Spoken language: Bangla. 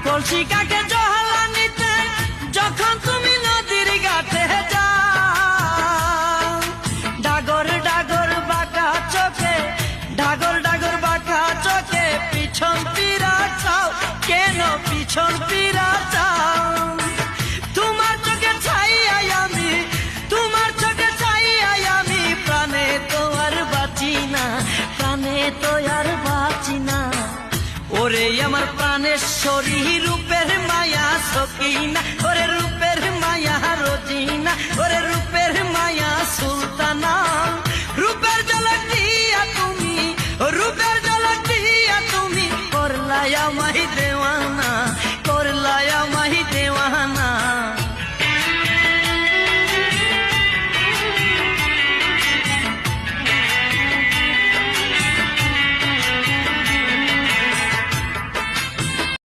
কলসি কাকে জহলা নিতে যখন তুমি নদীর ঘাটে যাও, ডাগর ডাগর বাঁকা চোখে, ডাগর ডাগর বাঁকা চোখে পিছন ফিরা চাও, কেন পিছন ফিরা চাও? তোমার চোখে ছাইয়াই আমি, তোমার চোখে ছাইয়াই আমি, প্রাণে তো আর বাঁচি না, প্রাণে তো আর বাঁচি না। ওরে আমার প্রাণেশ্বরী রূপের মায়া সকিনা, ওরে রূপের মায়া রোজিনা, ওরে রূপের মায়া সুলতানা। রূপের ঝলক দিয়া তুমি, রূপের ঝলক দিয়া তুমি করলাই আমায়